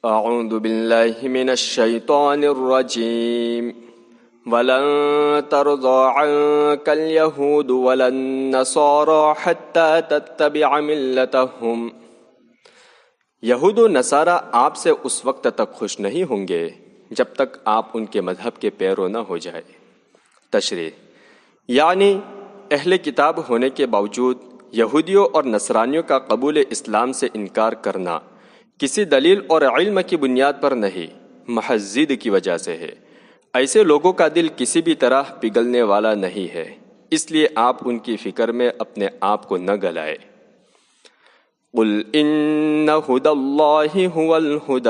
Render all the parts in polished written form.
اعوذ باللہ من الشیطان الرجیم ولن ترضى عنك اليهود ولا النصارى حتى تتبع ملتهم۔ یہود و نصارہ آپ سے اس وقت تک خوش نہیں ہوں گے جب تک آپ ان کے مذہب کے پیرو نہ ہو جائے۔ تشریح یعنی اہل کتاب ہونے کے باوجود یہودیوں اور نصرانیوں کا قبول اسلام سے انکار کرنا کسی دلیل اور علم کی بنیاد پر نہیں، محض ضد کی وجہ سے ہے۔ ایسے لوگوں کا دل کسی بھی طرح پگھلنے والا نہیں ہے، اس لیے آپ ان کی فکر میں اپنے آپ کو نہ گلائے۔ قل ان ھدی اللہ ھو الھدی،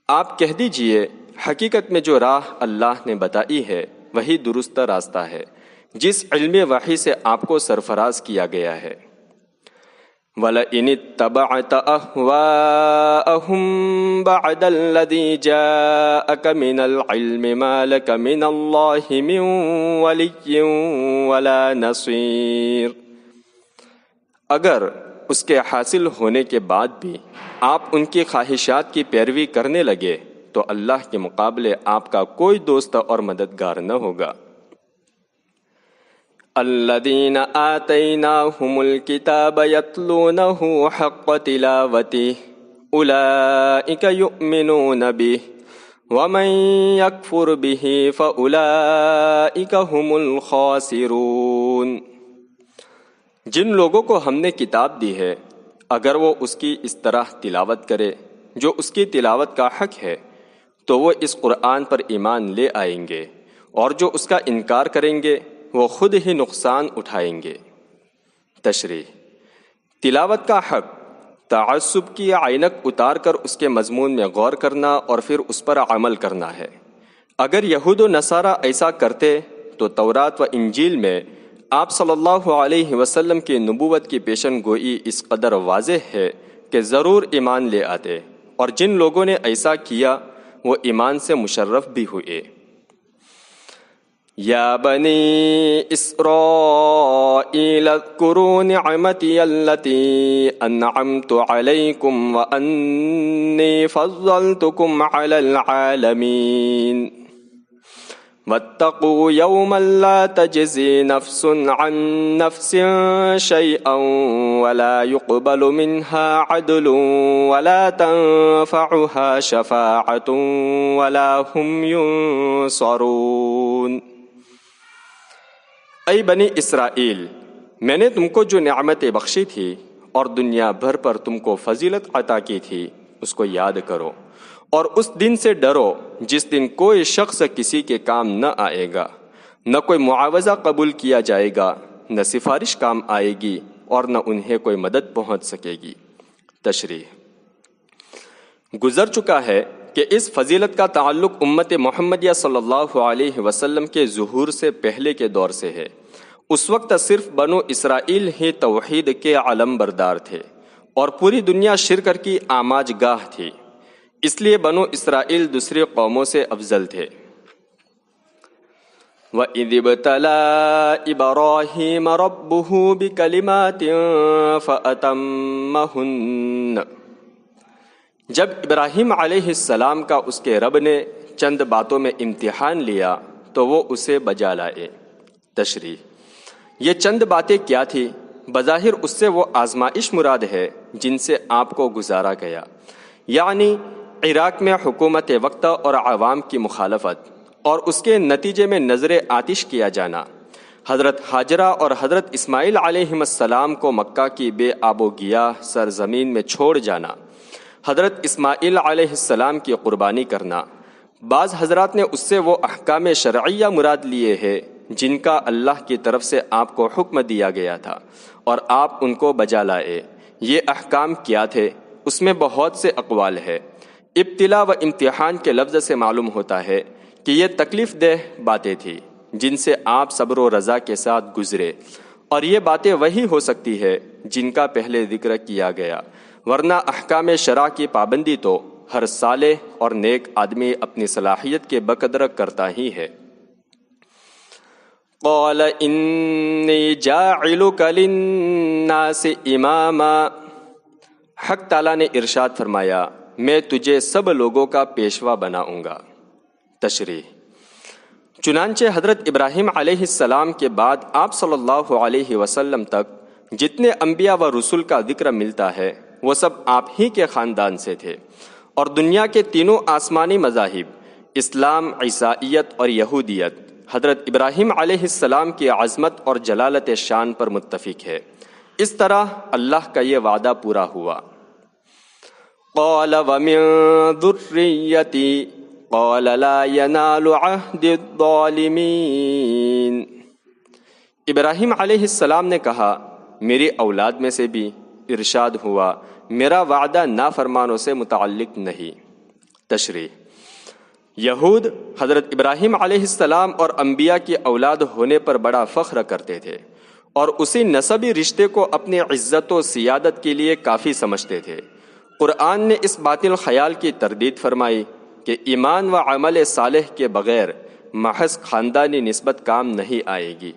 آپ کہہ دیجئے حقیقت میں جو راہ اللہ نے بتائی ہے وہی درست راستہ ہے، جس علم وحی سے آپ کو سرفراز کیا گیا ہے۔ وَلَئِنِ اتَّبَعْتَ أَهْوَاءَهُمْ بَعْدَ الَّذِي جَاءَكَ مِنَ الْعِلْمِ مَا لَكَ مِنَ اللَّهِ مِنْ وَلِيٍّ وَلَا نَصِيرٍ، اگر اس کے حاصل ہونے کے بعد بھی آپ ان کی خواہشات کی پیروی کرنے لگے تو اللہ کے مقابلے آپ کا کوئی دوست اور مددگار نہ ہوگا۔ الذین آتیناہم الکتاب یتلونہ حق تلاوتہ اولئک یؤمنون بہ ومن یکفر بہ فاولئک ھم الخاسرون۔ جن لوگوں کو ہم نے کتاب دی ہے اگر وہ اس کی اس طرح تلاوت کرے جو اس کی تلاوت کا حق ہے تو وہ اس قرآن پر ایمان لے آئیں گے، اور جو اس کا انکار کریں گے وہ خود ہی نقصان اٹھائیں گے۔ تشریح تلاوت کا حق تعصب کی عینک اتار کر اس کے مضمون میں غور کرنا اور پھر اس پر عمل کرنا ہے۔ اگر یہود و نصارہ ایسا کرتے تو تورات و انجیل میں آپ صلی اللہ علیہ وسلم کی نبوت کی پیشن گوئی اس قدر واضح ہے کہ ضرور ایمان لے آتے، اور جن لوگوں نے ایسا کیا وہ ایمان سے مشرف بھی ہوئے۔ یا بنی اسرائیل اذکروا نعمتی التی انعمت علیکم وانی فضلتکم علی العالمین واتقوا یوما لا تجزی نفس عن نفس شیئا ولا يقبل منها عدل ولا تنفعها شفاعة ولا هم ينصرون۔ اے بنی اسرائیل، میں نے تم کو جو نعمتیں بخشی تھی اور دنیا بھر پر تم کو فضیلت عطا کی تھی اس کو یاد کرو، اور اس دن سے ڈرو جس دن کوئی شخص کسی کے کام نہ آئے گا، نہ کوئی معاوضہ قبول کیا جائے گا، نہ سفارش کام آئے گی، اور نہ انہیں کوئی مدد پہنچ سکے گی۔ تشریح گزر چکا ہے کہ اس فضیلت کا تعلق امت محمدیہ صلی اللہ علیہ وسلم کے ظہور سے پہلے کے دور سے ہے۔ اس وقت صرف بنو اسرائیل ہی توحید کے علم بردار تھے اور پوری دنیا شرک کی آماج گاہ تھی، اس لیے بنو اسرائیل دوسری قوموں سے افضل تھے۔ وَإِذِ ابْتَلَىٰ إِبْرَاهِيمَ رَبُّهُ بِكَلِمَاتٍ فَأَتَمَّهُنَّ، جب ابراہیم علیہ السلام کا اس کے رب نے چند باتوں میں امتحان لیا تو وہ اسے بجا لائے۔ تشریح یہ چند باتیں کیا تھی؟ بظاہر اس سے وہ آزمائش مراد ہے جن سے آپ کو گزارا گیا، یعنی عراق میں حکومت وقت اور عوام کی مخالفت اور اس کے نتیجے میں نظر آتش کیا جانا، حضرت ہاجرہ اور حضرت اسماعیل علیہ السلام کو مکہ کی بے آب و گیاہ سرزمین میں چھوڑ جانا، حضرت اسماعیل علیہ السلام کی قربانی کرنا۔ بعض حضرات نے اس سے وہ احکام شرعیہ مراد لیے ہیں جن کا اللہ کی طرف سے آپ کو حکم دیا گیا تھا اور آپ ان کو بجا لائے۔ یہ احکام کیا تھے؟ اس میں بہت سے اقوال ہے۔ ابتلا و امتحان کے لفظ سے معلوم ہوتا ہے کہ یہ تکلیف دہ باتیں تھیں جن سے آپ صبر و رضا کے ساتھ گزرے، اور یہ باتیں وہی ہو سکتی ہے جن کا پہلے ذکر کیا گیا، ورنہ احکام شرع کی پابندی تو ہر صالح اور نیک آدمی اپنی صلاحیت کے بقدر کرتا ہی ہے۔ قال انی جاعلک للناس اماما حق تعالیٰ نے ارشاد فرمایا میں تجھے سب لوگوں کا پیشوا بناؤں گا۔ تشریح۔ چنانچہ حضرت ابراہیم علیہ السلام کے بعد آپ صلی اللہ علیہ وسلم تک جتنے انبیاء و رسول کا ذکر ملتا ہے وہ سب آپ ہی کے خاندان سے تھے، اور دنیا کے تینوں آسمانی مذاہب اسلام، عیسائیت اور یہودیت حضرت ابراہیم علیہ السلام کی عظمت اور جلالت شان پر متفق ہے۔ اس طرح اللہ کا یہ وعدہ پورا ہوا۔ قال ومن ذریتی قال لا ینال عہد الظالمین۔ ابراہیم علیہ السلام نے کہا میری اولاد میں سے بھی، ارشاد ہوا میرا وعدہ نافرمانوں سے متعلق نہیں۔ تشریح۔ یہود حضرت ابراہیم علیہ السلام اور انبیاء کی اولاد ہونے پر بڑا فخر کرتے تھے اور اسی نسبی رشتے کو اپنی عزت و سیادت کے لیے کافی سمجھتے تھے۔ قرآن نے اس باطل خیال کی تردید فرمائی کہ ایمان و عمل صالح کے بغیر محض خاندانی نسبت کام نہیں آئے گی۔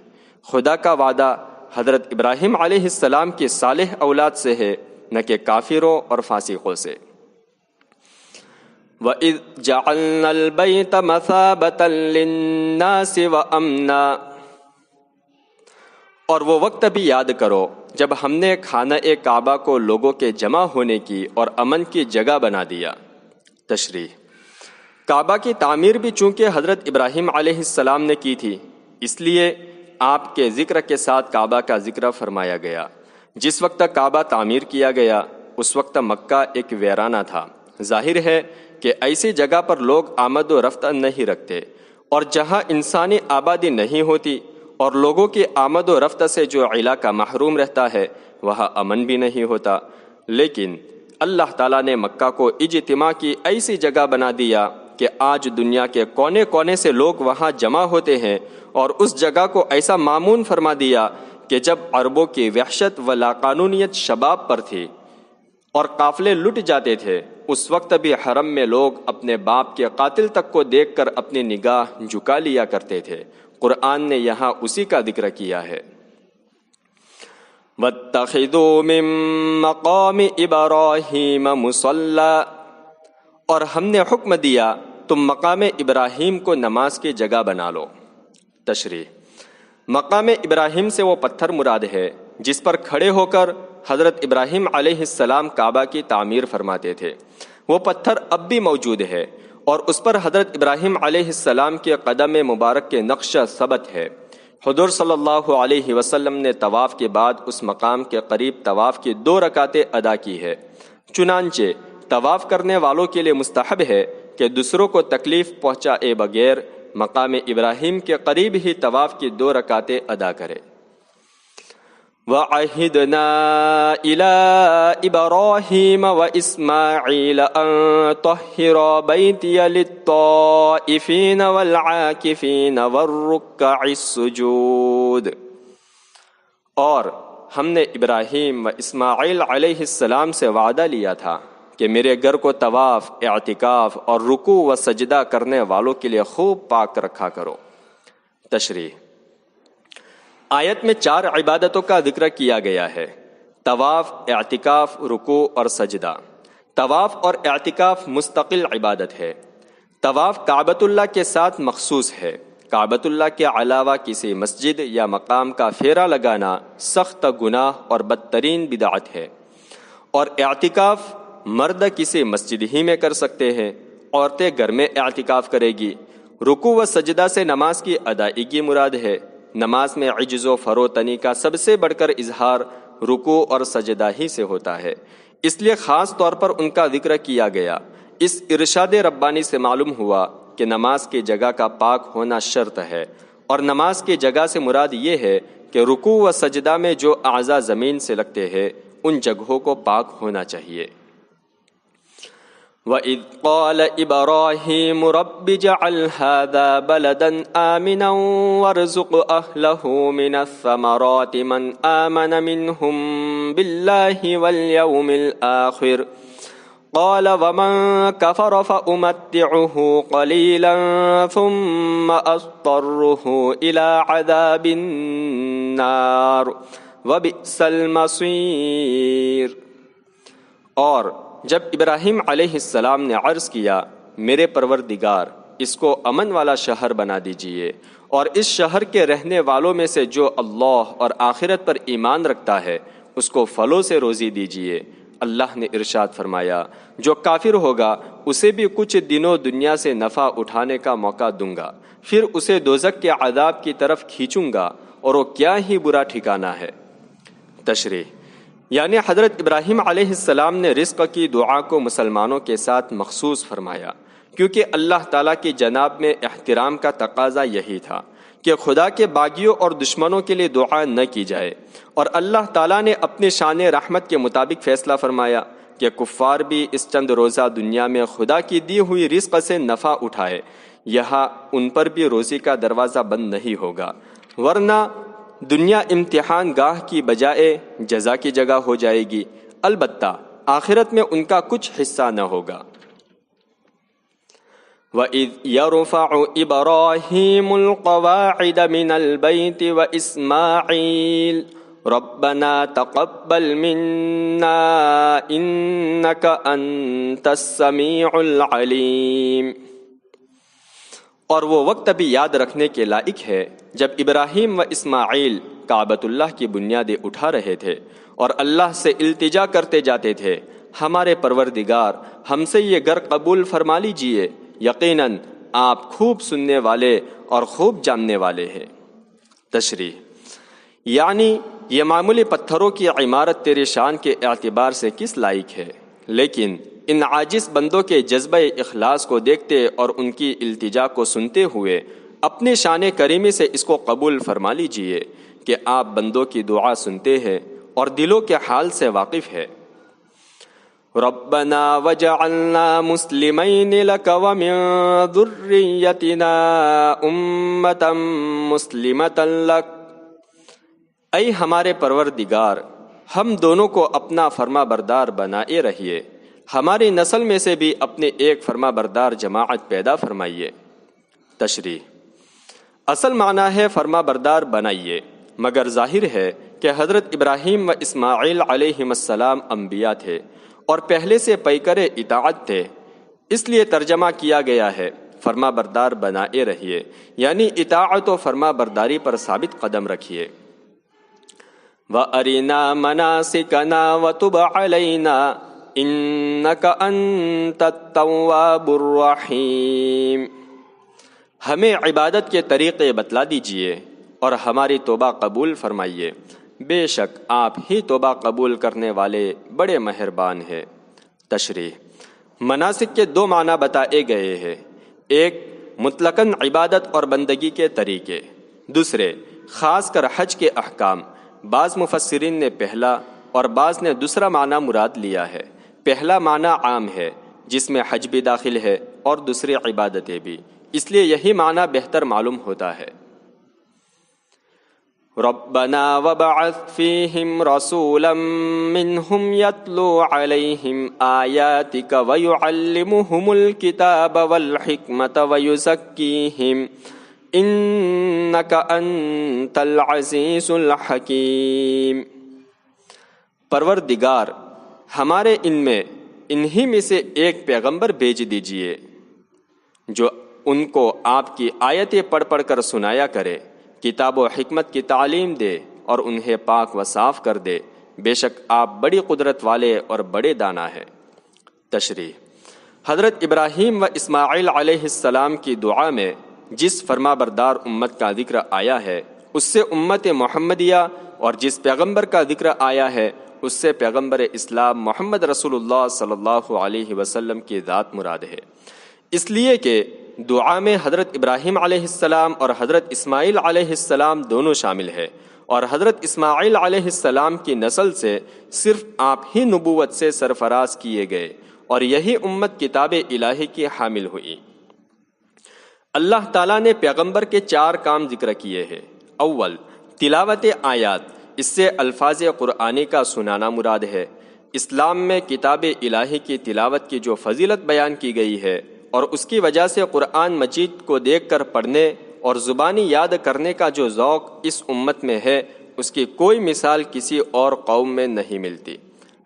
خدا کا وعدہ حضرت ابراہیم علیہ السلام کی صالح اولاد سے ہے، نہ کہ کافروں اور فاسقوں سے۔ وَإِذْ جَعَلْنَا الْبَيْتَ مَثَابَةً لِلنَّاسِ وَأَمْنًا، اور وہ وقت بھی یاد کرو جب ہم نے خانہ کعبہ کو لوگوں کے جمع ہونے کی اور امن کی جگہ بنا دیا۔ تشریح۔ کعبہ کی تعمیر بھی چونکہ حضرت ابراہیم علیہ السلام نے کی تھی، اس لیے آپ کے ذکر کے ساتھ کعبہ کا ذکر فرمایا گیا۔ جس وقت کعبہ تعمیر کیا گیا اس وقت مکہ ایک ویرانہ تھا۔ ظاہر ہے کہ ایسی جگہ پر لوگ آمد و رفت نہیں رکھتے، اور جہاں انسانی آبادی نہیں ہوتی اور لوگوں کی آمد و رفت سے جو علاقہ محروم رہتا ہے وہاں امن بھی نہیں ہوتا۔ لیکن اللہ تعالیٰ نے مکہ کو اجتماع کی ایسی جگہ بنا دیا کہ آج دنیا کے کونے کونے سے لوگ وہاں جمع ہوتے ہیں، اور اس جگہ کو ایسا مامون فرما دیا کہ جب عربوں کی وحشت و لاقانونیت شباب پر تھی اور قافلے لٹ جاتے تھے، اس وقت بھی حرم میں لوگ اپنے باپ کے قاتل تک کو دیکھ کر اپنی نگاہ جھکا لیا کرتے تھے۔ قرآن نے یہاں اسی کا ذکر کیا ہے۔ وَاتَّخِذُوا مِن مَّقَامِ إِبْرَاهِيمَ مُصَلًّى، اور ہم نے حکم دیا تم مقام ابراہیم کو نماز کی جگہ بنا لو۔ تشریح۔ مقام ابراہیم سے وہ پتھر مراد ہے جس پر کھڑے ہو کر حضرت ابراہیم علیہ السلام کعبہ کی تعمیر فرماتے تھے۔ وہ پتھر اب بھی موجود ہے اور اس پر حضرت ابراہیم علیہ السلام کے قدم مبارک کے نقش ثبت ہے۔ حضور صلی اللہ علیہ وسلم نے طواف کے بعد اس مقام کے قریب طواف کی 2 رکعتیں ادا کی ہے۔ چنانچہ طواف کرنے والوں کے لیے مستحب ہے کہ دوسروں کو تکلیف پہنچائے بغیر مقام ابراہیم کے قریب ہی طواف کی 2 رکعتیں ادا کرے۔ وَعَهِدْنَا إِلَىٰ إِبْرَاهِيمَ وَإِسْمَاعِيلَ أَن طَهِّرَا بَيْتِيَ لِلطَّائِفِينَ وَالْعَاكِفِينَ وَالرُّكَّعِ السُّجُودِ، اور ہم نے ابراہیم و اسماعیل علیہ السلام سے وعدہ لیا تھا کہ میرے گھر کو طواف، اعتکاف اور رکوع و سجدہ کرنے والوں کے لیے خوب پاک رکھا کرو۔ تشریح۔ آیت میں 4 عبادتوں کا ذکر کیا گیا ہے: طواف، اعتکاف، رکوع اور سجدہ۔ طواف اور اعتکاف مستقل عبادت ہے۔ طواف کعبۃ اللہ کے ساتھ مخصوص ہے۔ کعبۃ اللہ کے علاوہ کسی مسجد یا مقام کا پھیرا لگانا سخت گناہ اور بدترین بدعت ہے۔ اور اعتکاف مرد کسی مسجد ہی میں کر سکتے ہیں، عورتیں گھر میں اعتکاف کرے گی۔ رکوع و سجدہ سے نماز کی ادائیگی مراد ہے۔ نماز میں عجز و فروتنی کا سب سے بڑھ کر اظہار رکوع اور سجدہ ہی سے ہوتا ہے، اس لیے خاص طور پر ان کا ذکر کیا گیا۔ اس ارشاد ربانی سے معلوم ہوا کہ نماز کی جگہ کا پاک ہونا شرط ہے، اور نماز کی جگہ سے مراد یہ ہے کہ رکوع و سجدہ میں جو اعضاء زمین سے لگتے ہیں ان جگہوں کو پاک ہونا چاہیے۔ وَإِذْ قَالَ إِبْرَاهِيمُ رَبِّ اجْعَلْ هَٰذَا بَلَدًا آمِنًا وَارْزُقْ أَهْلَهُ مِنَ الثَّمَرَاتِ مَنْ آمَنَ مِنْهُمْ بِاللَّهِ وَالْيَوْمِ الْآخِرِ قَالَ وَمَنْ كَفَرَ فَأُمَتِّعُهُ قَلِيلًا ثُمَّ أَضْطَرُّهُ إِلَىٰ عَذَابِ النَّارِ وَبِئْسَ الْمَصِيرُ۔ اور جب ابراہیم علیہ السلام نے عرض کیا میرے پروردگار اس کو امن والا شہر بنا دیجئے اور اس شہر کے رہنے والوں میں سے جو اللہ اور آخرت پر ایمان رکھتا ہے اس کو پھلوں سے روزی دیجئے، اللہ نے ارشاد فرمایا جو کافر ہوگا اسے بھی کچھ دنوں دنیا سے نفع اٹھانے کا موقع دوں گا، پھر اسے دوزخ کے عذاب کی طرف کھینچوں گا اور وہ کیا ہی برا ٹھکانہ ہے۔ تشریح یعنی حضرت ابراہیم علیہ السلام نے رزق کی دعا کو مسلمانوں کے ساتھ مخصوص فرمایا، کیونکہ اللہ تعالیٰ کی جناب میں احترام کا تقاضا یہی تھا کہ خدا کے باغیوں اور دشمنوں کے لیے دعا نہ کی جائے، اور اللہ تعالیٰ نے اپنی شان رحمت کے مطابق فیصلہ فرمایا کہ کفار بھی اس چند روزہ دنیا میں خدا کی دی ہوئی رزق سے نفع اٹھائے، یہاں ان پر بھی روزی کا دروازہ بند نہیں ہوگا، ورنہ دنیا امتحان گاہ کی بجائے جزا کی جگہ ہو جائے گی، البتہ آخرت میں ان کا کچھ حصہ نہ ہوگا۔ وَإِذْ يَرْفَعُ إِبْرَاهِيمُ الْقَوَاعِدَ مِنَ الْبَيْتِ وَإِسْمَاعِيلُ رَبَّنَا تَقَبَّلْ مِنَّا إِنَّكَ أَنْتَ السَّمِيعُ الْعَلِيمُ۔ اور وہ وقت ابھی یاد رکھنے کے لائق ہے جب ابراہیم و اسماعیل کعبۃ اللہ کی بنیادیں اٹھا رہے تھے اور اللہ سے التجا کرتے جاتے تھے ہمارے پروردگار ہم سے یہ گھر قبول فرما لیجئے، یقیناً آپ خوب سننے والے اور خوب جاننے والے ہیں۔ تشریح یعنی یہ معمولی پتھروں کی عمارت تیرے شان کے اعتبار سے کس لائق ہے، لیکن ان عاجز بندوں کے جذبہ اخلاص کو دیکھتے اور ان کی التجا کو سنتے ہوئے اپنے شان کریمی سے اس کو قبول فرما لیجئے کہ آپ بندوں کی دعا سنتے ہیں اور دلوں کے حال سے واقف ہے۔ ربنا وجعلنا مسلمین لک ومن ذریتنا امة مسلمة لک، اے ہمارے پروردگار ہم دونوں کو اپنا فرما بردار بنائے رہیے، ہماری نسل میں سے بھی اپنے ایک فرما بردار جماعت پیدا فرمائیے۔ تشریح اصل معنی ہے فرما بردار بنائیے، مگر ظاہر ہے کہ حضرت ابراہیم و اسماعیل علیہ السلام انبیاء تھے اور پہلے سے پیکر اطاعت تھے، اس لیے ترجمہ کیا گیا ہے فرما بردار بنائے رہیے، یعنی اطاعت و فرما برداری پر ثابت قدم رکھیے۔ وَأَرِنَا مَنَاسِكَنَا وَتُبْ عَلَيْنَا إِنَّكَ أَنْتَ التَّوَّابُ الرَّحِيمُ، ہمیں عبادت کے طریقے بتلا دیجئے اور ہماری توبہ قبول فرمائیے، بے شک آپ ہی توبہ قبول کرنے والے بڑے مہربان ہیں۔ تشریح مناسک کے دو معنی بتائے گئے ہیں، ایک مطلقاً عبادت اور بندگی کے طریقے، دوسرے خاص کر حج کے احکام۔ بعض مفسرین نے پہلا اور بعض نے دوسرا معنی مراد لیا ہے۔ پہلا معنی عام ہے جس میں حج بھی داخل ہے اور دوسری عبادتیں بھی، اس لیے یہی معنی بہتر معلوم ہوتا ہے۔ ربنا وبعث فیہم رسولا منہم یتلو علیہم آیاتک ویعلمہم الکتاب والحکمت ویزکیہم انک انت العزیز الحکیم۔ پروردگار ہمارے ان میں انہی میں سے ایک پیغمبر بھیج دیجئے جو ان کو آپ کی آیتیں پڑھ پڑھ کر سنایا کرے، کتاب و حکمت کی تعلیم دے اور انہیں پاک و صاف کر دے، بے شک آپ بڑی قدرت والے اور بڑے دانا ہے۔ تشریح حضرت ابراہیم و اسماعیل علیہ السلام کی دعا میں جس فرما بردار امت کا ذکر آیا ہے اس سے امت محمدیہ، اور جس پیغمبر کا ذکر آیا ہے اس سے پیغمبر اسلام محمد رسول اللہ صلی اللہ علیہ وسلم کی ذات مراد ہے، اس لیے کہ دعا میں حضرت ابراہیم علیہ السلام اور حضرت اسماعیل علیہ السلام دونوں شامل ہے، اور حضرت اسماعیل علیہ السلام کی نسل سے صرف آپ ہی نبوت سے سرفراز کیے گئے اور یہی امت کتاب الہی کی حامل ہوئی۔ اللہ تعالیٰ نے پیغمبر کے 4 کام ذکر کیے ہیں۔ اول تلاوت آیات، اس سے الفاظ قرآنی کا سنانا مراد ہے۔ اسلام میں کتاب الہی کی تلاوت کی جو فضیلت بیان کی گئی ہے اور اس کی وجہ سے قرآن مجید کو دیکھ کر پڑھنے اور زبانی یاد کرنے کا جو ذوق اس امت میں ہے اس کی کوئی مثال کسی اور قوم میں نہیں ملتی۔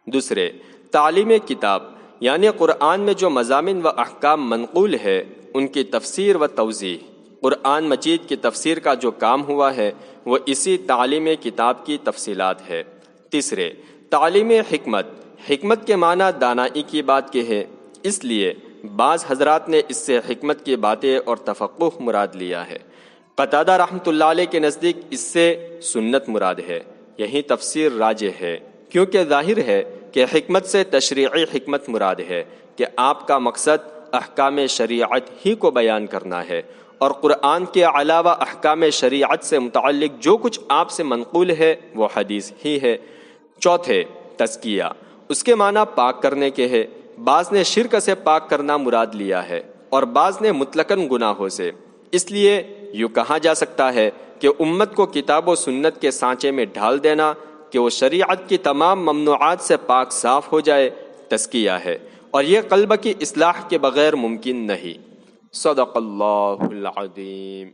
دوسرے تعلیم کتاب یعنی قرآن میں جو مضامین و احکام منقول ہے ان کی تفسیر و توضیح۔ قرآن مجید کی تفسیر کا جو کام ہوا ہے وہ اسی تعلیم کتاب کی تفصیلات ہے۔ تیسرے، تعلیم حکمت۔ حکمت کے معنی دانائی کی بات کے ہے، اس لیے بعض حضرات نے اس سے حکمت کی باتیں اور تفقہ مراد لیا ہے۔ قتادہ رحمۃ اللہ علیہ کے نزدیک اس سے سنت مراد ہے۔ یہی تفسیر راجح ہے، کیونکہ ظاہر ہے کہ حکمت سے تشریعی حکمت مراد ہے کہ آپ کا مقصد احکام شریعت ہی کو بیان کرنا ہے، اور قرآن کے علاوہ احکام شریعت سے متعلق جو کچھ آپ سے منقول ہے وہ حدیث ہی ہے۔ چوتھے، تزکیہ۔ اس کے معنی پاک کرنے کے ہے۔ بعض نے شرک سے پاک کرنا مراد لیا ہے اور بعض نے مطلقاً گناہوں سے۔ اس لیے یوں کہا جا سکتا ہے کہ امت کو کتاب و سنت کے سانچے میں ڈھال دینا کہ وہ شریعت کی تمام ممنوعات سے پاک صاف ہو جائے، تزکیہ ہے، اور یہ قلب کی اصلاح کے بغیر ممکن نہیں۔ صدق اللہ العظیم۔